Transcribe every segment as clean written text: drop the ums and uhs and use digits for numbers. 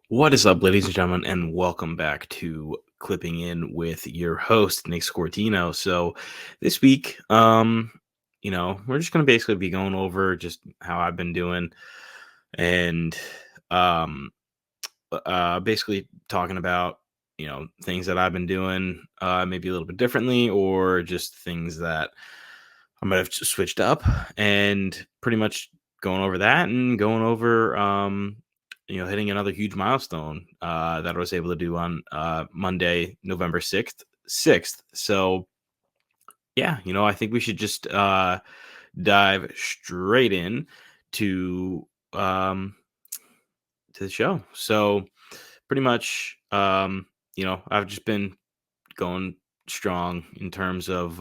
What is up, ladies and gentlemen, and welcome back to Clipping In with your host, Nick Scortino. So this week, we're just gonna basically be going over just how I've been doing and um basically talking about things that I've been doing maybe a little bit differently or just things that I might have switched up and pretty much going over that and going over hitting another huge milestone that I was able to do on Monday, November 6th. So yeah, I think we should just dive straight in to um to the show. So pretty much I've just been going strong in terms of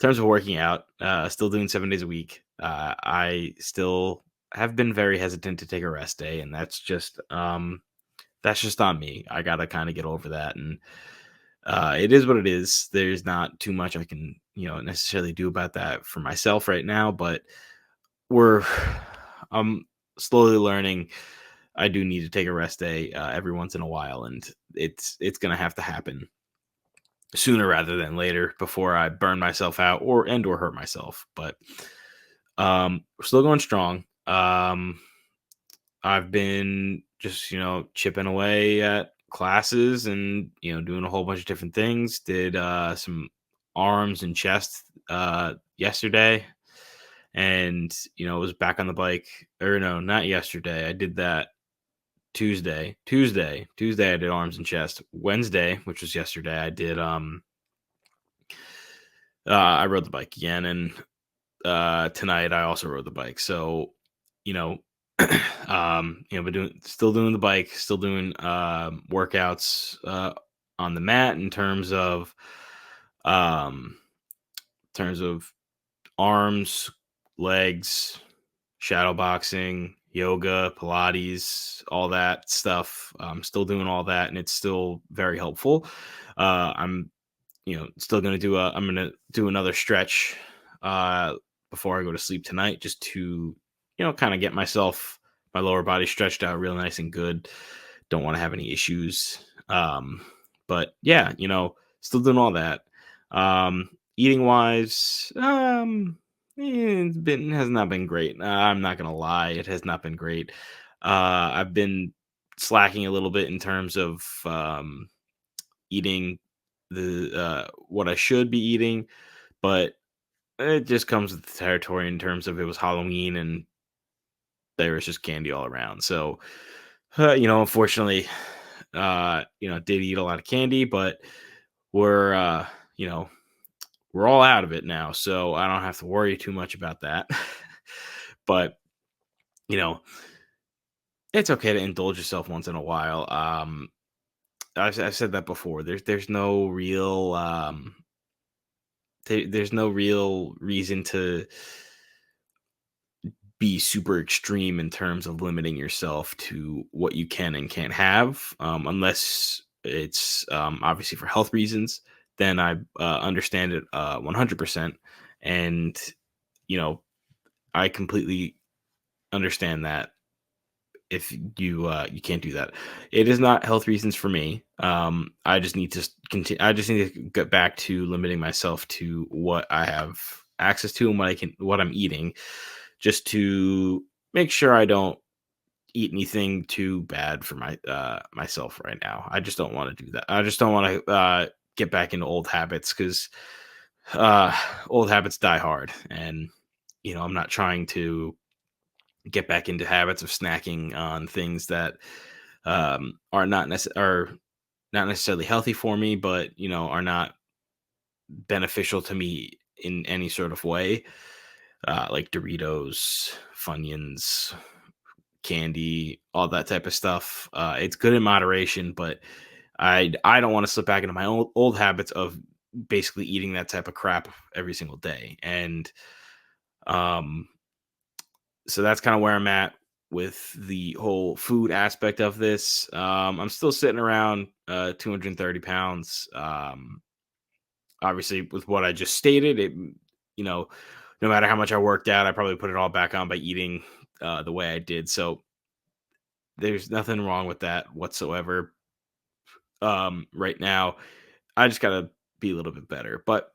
working out, still doing 7 days a week. I still have been very hesitant to take a rest day, and that's just on me. I gotta kind of get over that, and it is what it is. There's not too much I can necessarily do about that for myself right now, but we're I'm slowly learning. I do need to take a rest day every once in a while, and it's gonna have to happen sooner rather than later before I burn myself out or hurt myself. But we're still going strong. I've been just chipping away at classes and doing a whole bunch of different things. Did some arms and chest yesterday, and was back on the bike. Or no, not yesterday. I did that Tuesday I did arms and chest. Wednesday, which was yesterday, I rode the bike again, and tonight I also rode the bike. So, you know, but still doing the bike, still doing workouts on the mat um in terms of arms, legs, shadow boxing, yoga, Pilates, all that stuff. I'm still doing all that, and it's still very helpful. I'm still I'm gonna do another stretch uh before I go to sleep tonight, just to kind of get my lower body stretched out real nice and good. Don't want to have any issues. But yeah, still doing all that. Eating wise, it has not been great. I'm not gonna lie, it has not been great. I've been slacking a little bit in terms of eating the what I should be eating, but it just comes with the territory in terms of it was Halloween and there was just candy all around. So, unfortunately, did eat a lot of candy, but we're you know we're all out of it now, so I don't have to worry too much about that. But you know, it's okay to indulge yourself once in a while. I've said that before. There's no real reason to be super extreme in terms of limiting yourself to what you can and can't have, unless it's obviously for health reasons. Then I understand it 100%, and you know I completely understand that if you can't do that. It is not health reasons for me. I just need to continue. I just need to get back to limiting myself to what I have access to and what I'm eating, just to make sure I don't eat anything too bad for myself right now. I just don't want to do that. I just don't want to get back into old habits, because old habits die hard, and I'm not trying to get back into habits of snacking on things that are not necessarily healthy for me, but are not beneficial to me in any sort of way, like Doritos, Funyuns, candy, all that type of stuff. It's good in moderation, but I don't want to slip back into my old habits of basically eating that type of crap every single day. And um, so that's kind of where I'm at with the whole food aspect of this. I'm still sitting around 230 pounds. Obviously, with what I just stated, you know, no matter how much I worked out, I probably put it all back on by eating the way I did. So There's nothing wrong with that whatsoever. Right now, I just gotta be a little bit better, but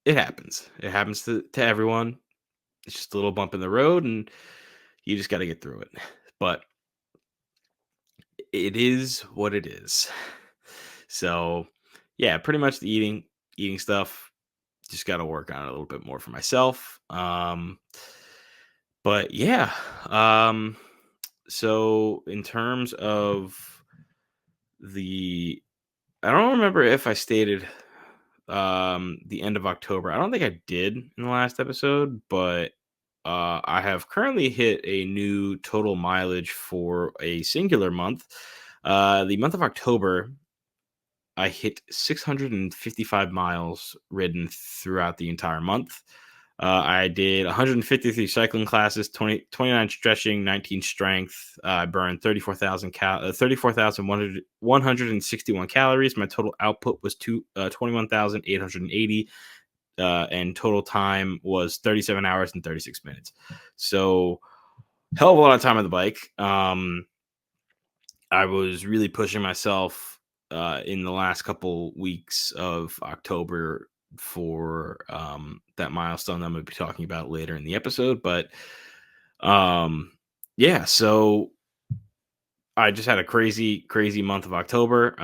it happens. It happens to everyone. It's just a little bump in the road, and you just got to get through it. But it is what it is. So, yeah, pretty much the eating stuff. Just got to work on it a little bit more for myself. But yeah, um, so in terms of the, I don't remember if I stated the end of October. I don't think I did in the last episode, but I have currently hit a new total mileage for a singular month. The month of October, I hit 655 miles ridden throughout the entire month. I did 153 cycling classes, 29 stretching, 19 strength. I burned 34,161 calories. My total output was 21,880, and total time was 37 hours and 36 minutes. So, hell of a lot of time on the bike. I was really pushing myself in the last couple weeks of October for that milestone that I'm going to be talking about later in the episode. But yeah, so I just had a crazy, crazy month of October.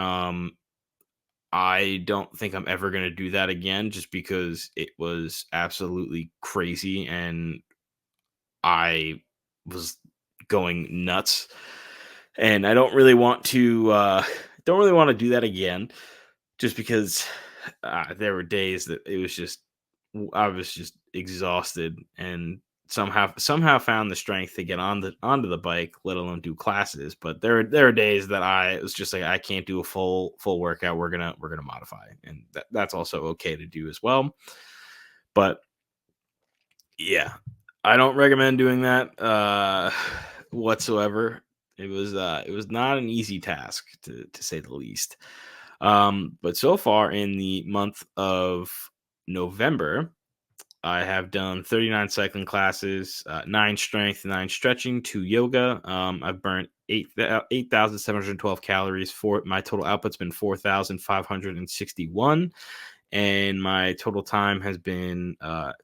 I don't think I'm ever going to do that again just because it was absolutely crazy and I was going nuts. And I don't really want to do that again just because there were days that it was just I was just exhausted and somehow found the strength to get onto the bike, let alone do classes. But there are days that I was just like I can't do a full workout. We're gonna modify, and that's also okay to do as well. But yeah, I don't recommend doing that whatsoever. It was not an easy task to say the least. But so far in the month of November, I have done 39 cycling classes, 9 strength, 9 stretching, 2 yoga. I've burnt 8,712 calories. My total output's been 4,561, and my total time has been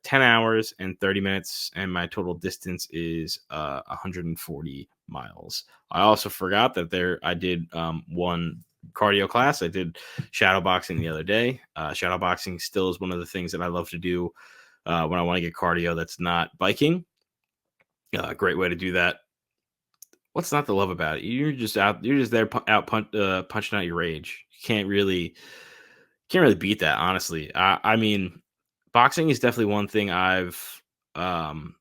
10 hours and 30 minutes, and my total distance is 140 miles. I also forgot that I did one cardio class. I did shadow boxing the other day. Shadow boxing still is one of the things that I love to do when I want to get cardio that's not biking. Great way to do that. What's not to love about it? You're just there punching out your rage. You can't really beat that, honestly. I mean, boxing is definitely one thing um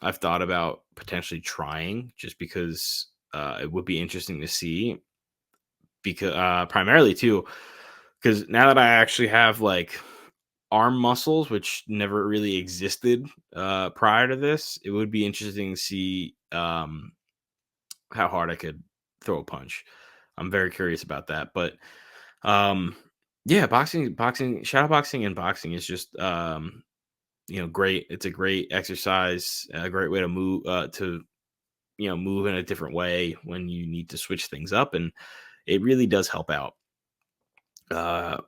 I've thought about potentially trying just because it would be interesting to see because primarily too because now that I actually have like arm muscles which never really existed prior to this, it would be interesting to see how hard I could throw a punch. I'm very curious about that, but um yeah, shadow boxing and boxing is just great. It's a great exercise, a great way to move in a different way when you need to switch things up, and it really does help out.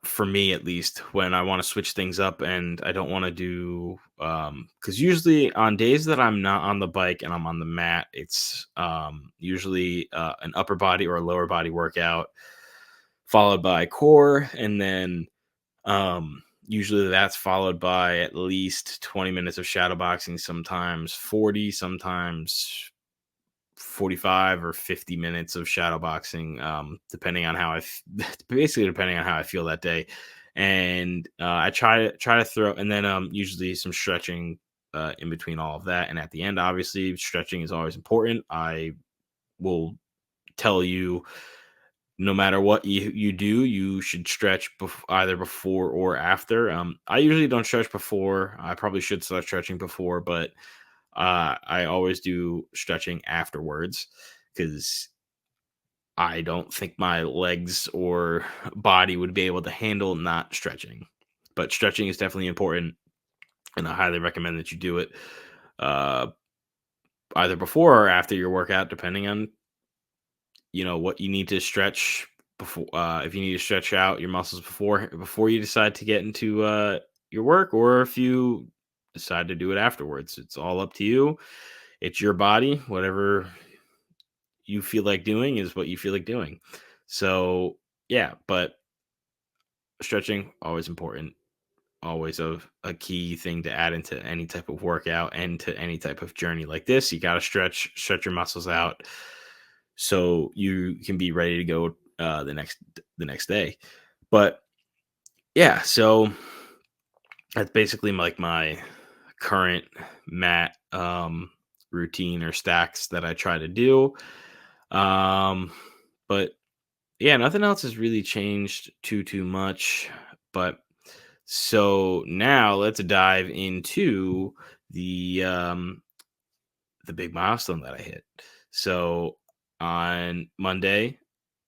For me, at least, when I want to switch things up and I don't want to do, because usually on days that I'm not on the bike and I'm on the mat, it's usually an upper body or a lower body workout followed by core, and then usually that's followed by at least 20 minutes of shadow boxing, sometimes 40, sometimes 45 or 50 minutes of shadow boxing, depending on basically depending on how I feel that day. And I try to throw, and then usually some stretching in between all of that. And at the end, obviously, stretching is always important. I will tell you, no matter what you do, you should stretch either before or after. I usually don't stretch before. I probably should start stretching before, but I always do stretching afterwards because I don't think my legs or body would be able to handle not stretching. But stretching is definitely important, and I highly recommend that you do it. Uh, either before or after your workout, depending on what you need to stretch before. If you need to stretch out your muscles before you decide to get into your work, or if you decide to do it afterwards, it's all up to you. It's your body. Whatever you feel like doing is what you feel like doing. So yeah, but stretching always important, always a key thing to add into any type of workout and to any type of journey like this. You got to stretch your muscles out so you can be ready to go the next day. But yeah, so that's basically like my current mat routine or stacks that I try to do. Um, but yeah, nothing else has really changed too much. But so now let's dive into the um the big milestone that I hit. So on Monday,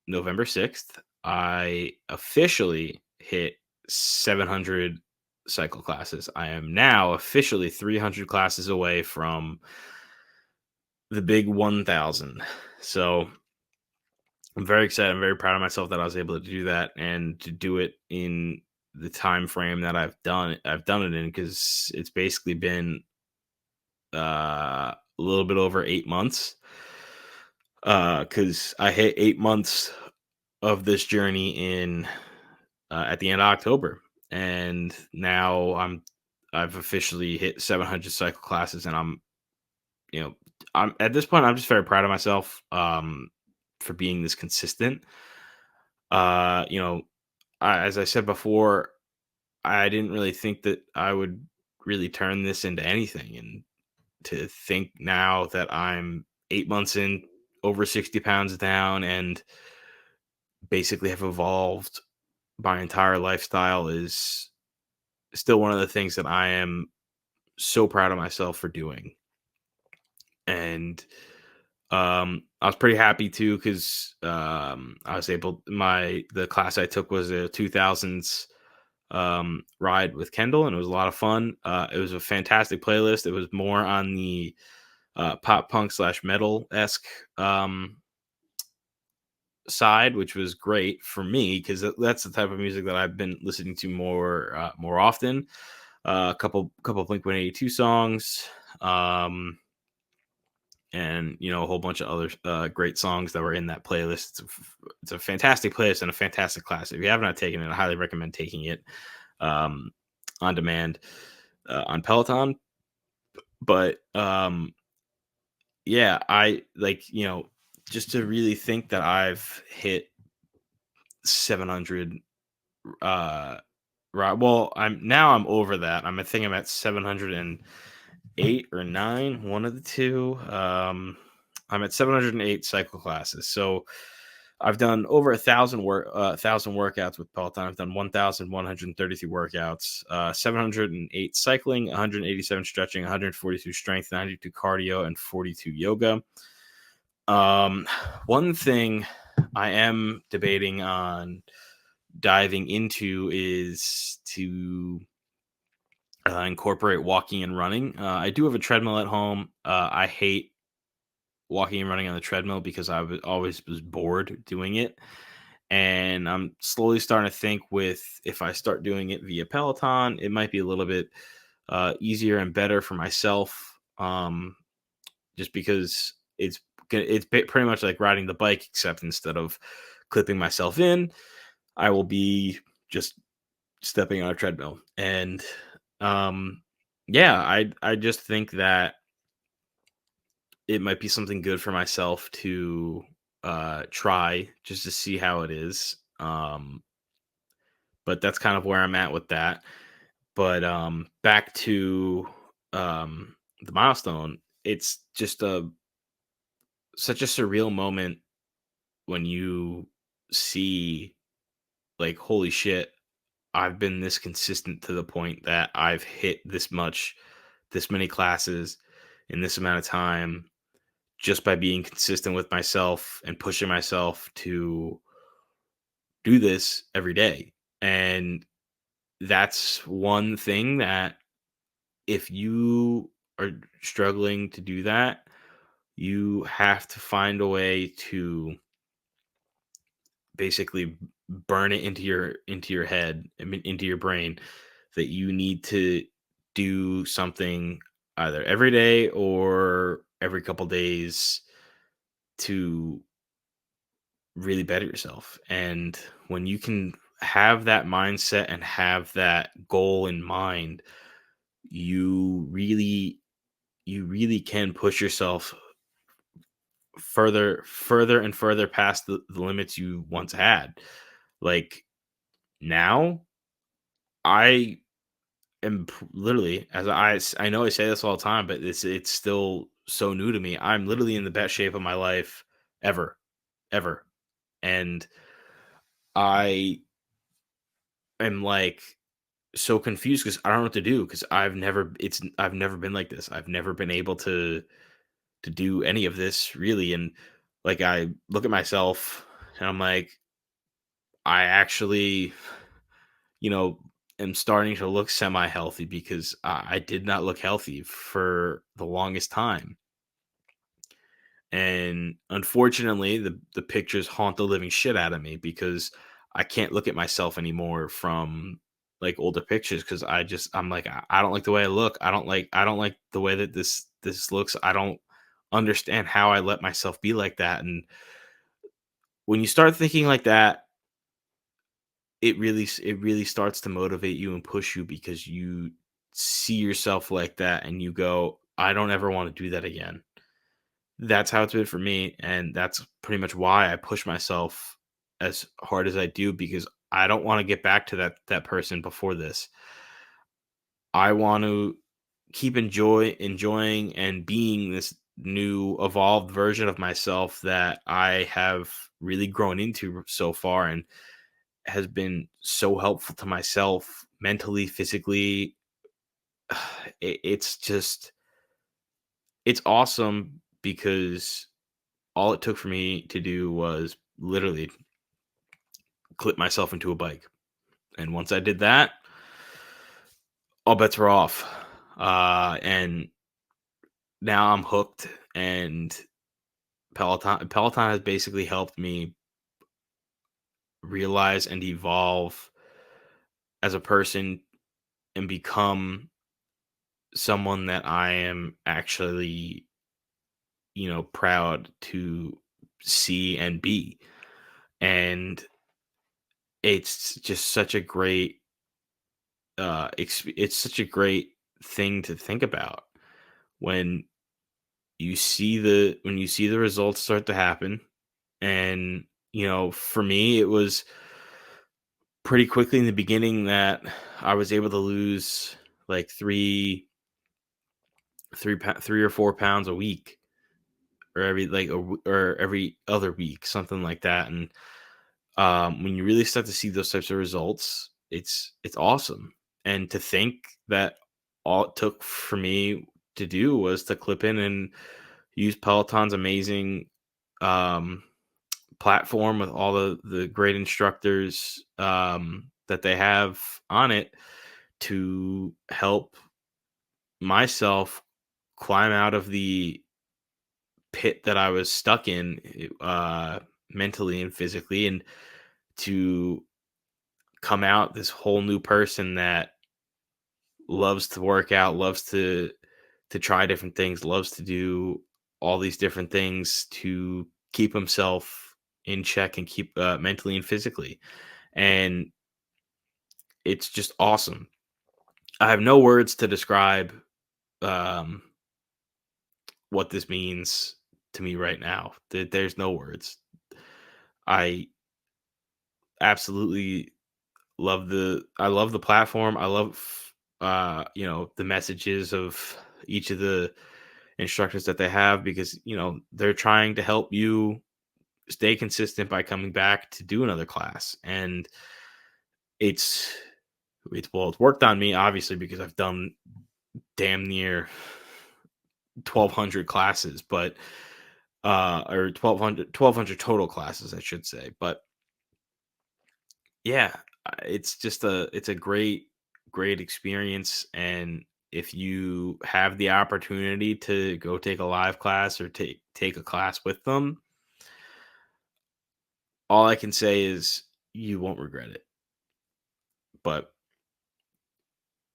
November 6th, I officially hit 700 cycle classes. I am now officially 300 classes away from the big 1000. So I'm very excited. I'm very proud of myself that I was able to do that and to do it in the time frame that I've done it in, because it's basically been a little bit over 8 months. Because I hit 8 months of this journey in at the end of October, and now I've officially hit 700 cycle classes, and you know I'm at this point I'm just very proud of myself for being this consistent. Uh, you know, as I said before, I didn't really think that I would really turn this into anything, and to think now that I'm 8 months in, over 60 pounds down, and basically have evolved my entire lifestyle is still one of the things that I am so proud of myself for doing. And I was pretty happy too, because I was able my the class I took was a 2000s ride with Kendall, and it was a lot of fun. It was a fantastic playlist. It was more on the pop punk slash metal esque um, side, which was great for me because that's the type of music that I've been listening to more often. A couple Blink-182 songs, um, and a whole bunch of other great songs that were in that playlist. It's a fantastic playlist and a fantastic class. If you have not taken it, I highly recommend taking it um, on demand on Peloton. But yeah, I like just to really think that I've hit 700. Right. Well, I'm over that. I think I'm at 708 or 9, one of the two. I'm at 708 cycle classes. So I've done over 1,000 workouts with Peloton. I've done 1,133 workouts, 708 cycling, 187 stretching, 142 strength, 92 cardio, and 42 yoga. One thing I am debating on diving into is to incorporate walking and running. I do have a treadmill at home. I hate walking and running on the treadmill because always was bored doing it. And I'm slowly starting to think, with if I start doing it via Peloton, it might be a little bit easier and better for myself. Just because pretty much like riding the bike, except instead of clipping myself in, I will be just stepping on a treadmill. And yeah, I just think that it might be something good for myself to try, just to see how it is. But that's kind of where I'm at with that. But back to the milestone, it's just such a surreal moment when you see, like, holy shit, I've been this consistent to the point that I've hit this many classes in this amount of time, just by being consistent with myself and pushing myself to do this every day. And that's one thing that, if you are struggling to do that, You have to find a way to basically burn it into your head, I mean, into your brain, that you need to do something either every day or every couple days to really better yourself. And when you can have that mindset and have that goal in mind, you really can push yourself further and further past the limits you once had. Like now, I am literally, as I know I say this all the time, but it's still so new to me. I'm literally in the best shape of my life ever, ever. And I am like so confused because I don't know what to do because I've never been like this. I've never been able to do any of this really. And like I look at myself and I'm like, I actually, you know, am starting to look semi healthy because I did not look healthy for the longest time. And unfortunately, the pictures haunt the living shit out of me because I can't look at myself anymore from like older pictures because I'm like I don't like the way I look. I don't like the way that this looks. I don't understand how I let myself be like that. And when you start thinking like that, it really starts to motivate you and push you because you see yourself like that and you go, I don't ever want to do that again. That's how it's been for me, and that's pretty much why I push myself as hard as I do because I don't wanna get back to that person before this. I want to keep enjoying and being this new evolved version of myself that I have really grown into so far and has been so helpful to myself mentally, physically. It's just it's awesome because all it took for me to do was literally clip myself into a bike. And once I did that, all bets were off. And now I'm hooked. And Peloton has basically helped me realize and evolve as a person and become someone that I am actually, proud to see and be. And it's just such a great it's such a great thing to think about when you see the results start to happen. And for me it was pretty quickly in the beginning that I was able to lose like 3 or 4 pounds a week, or or every other week, something like that. And when you really start to see those types of results, it's awesome. And to think that all it took for me to do was to clip in and use Peloton's amazing um, platform with all the great instructors that they have on it to help myself climb out of the pit that I was stuck in, mentally and physically, and to come out this whole new person that loves to work out, loves to try different things, loves to do all these different things to keep himself in check and keep mentally and physically. And it's just awesome. I have no words to describe um, what this means to me right now. There's no words. I absolutely I love the platform. I love the messages of each of the instructors that they have because they're trying to help you stay consistent by coming back to do another class. And it's it's worked on me obviously because I've done damn near 1,200 classes, but or 1,200 total classes I should say. But yeah, it's just it's a great experience. And if you have the opportunity to go take a live class or take a class with them, all I can say is you won't regret it. But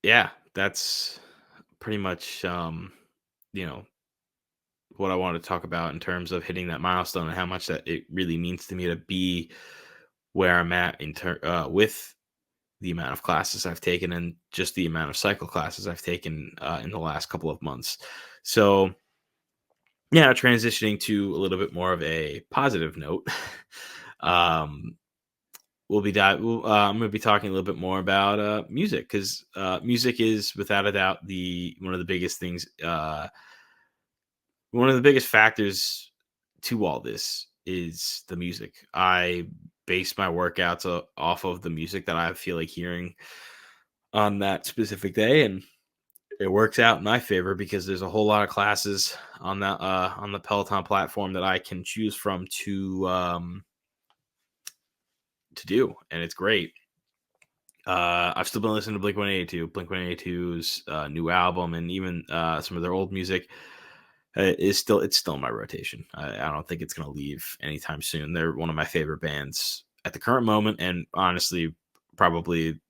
yeah, that's pretty much you know, what I wanted to talk about in terms of hitting that milestone and how much that it really means to me to be where I'm at with the amount of classes I've taken and just the amount of cycle classes I've taken in the last couple of months. So yeah, transitioning to a little bit more of a positive note. um, I'm going to be talking a little bit more about music because music is without a doubt the one of the biggest things, one of the biggest factors to all this is the music. I base my workouts off of the music that I feel like hearing on that specific day, and it works out in my favor because there's a whole lot of classes on the Peloton platform that I can choose from to do, and it's great. I've still been listening to Blink 182, Blink 182's new album, and even some of their old music it's still in my rotation. I don't think it's going to leave anytime soon. They're one of my favorite bands at the current moment, and honestly, probably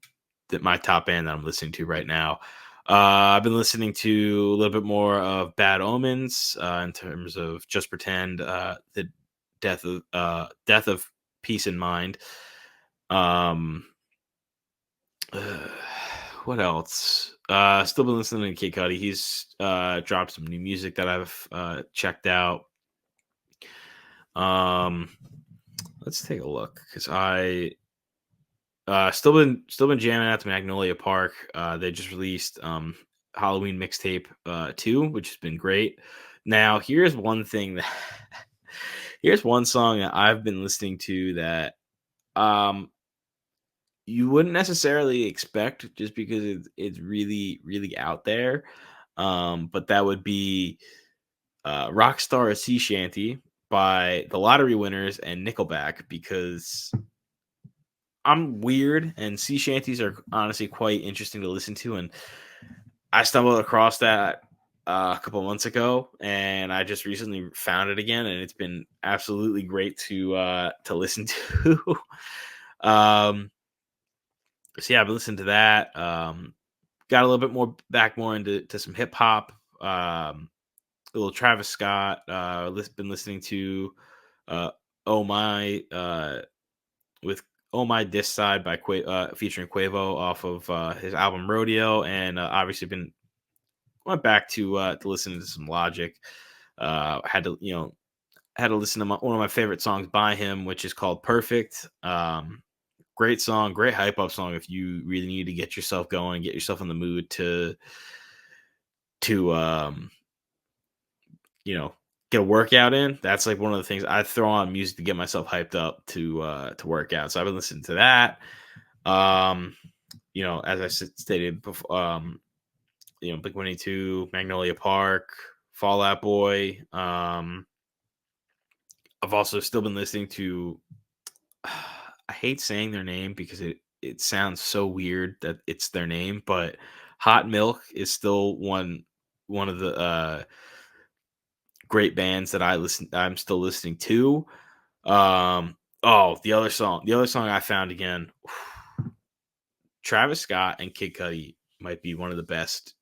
my top band that I'm listening to right now. I've been listening to a little bit more of Bad Omens in terms of Just Pretend, the Death of Peace in Mind. Um, uh, what else? Still been listening to Kid Cudi. He's dropped some new music that I've checked out. Um, let's take a look because I still been jamming out to Magnolia Park. They just released Halloween mixtape 2, which has been great. Now, here's one thing that here's one song that I've been listening to that um you wouldn't necessarily expect just because it's really really out there. But that would be Rockstar: A Sea Shanty by The Lottery Winners and Nickelback, because I'm weird and sea shanties are honestly quite interesting to listen to. And I stumbled across that a couple months ago, and I just recently found it again, and it's been absolutely great to listen to. um, so yeah, I've been listening to that. Got a little bit more into some hip hop. A little Travis Scott. Been listening to uh, Oh My with Oh My Diss Side by featuring Quavo off of his album Rodeo, and obviously went back to listening to some Logic. Had to listen to one of my favorite songs by him, which is called Perfect. Great song, great hype up song if you really need to get yourself going, get yourself in the mood to you know, get a workout in. That's like one of the things I throw on music to get myself hyped up to work out. So I've been listening to that. Um, as I stated before, Blink 182, Magnolia Park, Fall Out Boy. I've also still been listening to. I hate saying their name because it sounds so weird that it's their name, but Hot Milk is still one of the great bands that I'm still listening to. The other song I found again, Travis Scott and Kid Cudi might be one of the best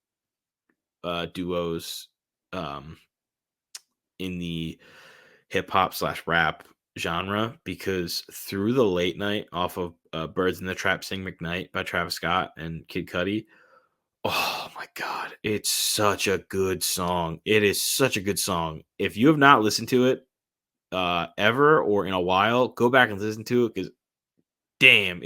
duos um, in the hip hop / rap genre, because Through the Late Night off of Birds in the Trap Sing McKnight by Travis Scott and Kid Cudi. Oh my God. It's such a good song. It is such a good song. If you have not listened to it ever or in a while, go back and listen to it, because damn,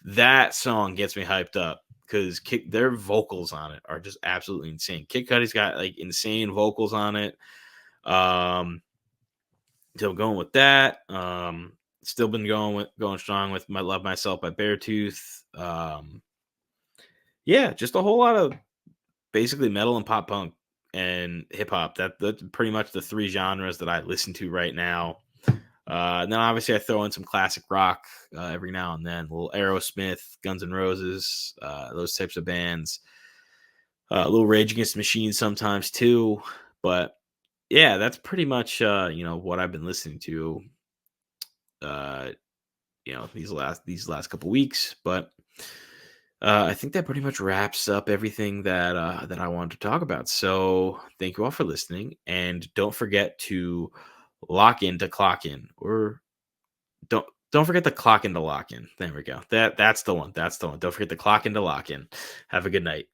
that song gets me hyped up because their vocals on it are just absolutely insane. Kid Cudi's got like insane vocals on it. So going with that. Still been going strong with My Love Myself by Beartooth. Yeah, just a whole lot of basically metal and pop punk and hip hop. That's pretty much the three genres that I listen to right now. Then obviously I throw in some classic rock every now and then, a little Aerosmith, Guns N' Roses, those types of bands. A little Rage Against the Machine sometimes too. But yeah, that's pretty much what I've been listening to uh these last couple weeks. But I think that pretty much wraps up everything that I wanted to talk about. So thank you all for listening, and don't forget to lock in to clock in, or don't forget to clock in to lock in. There we go. That's the one. That's the one. Don't forget to clock in to lock in. Have a good night.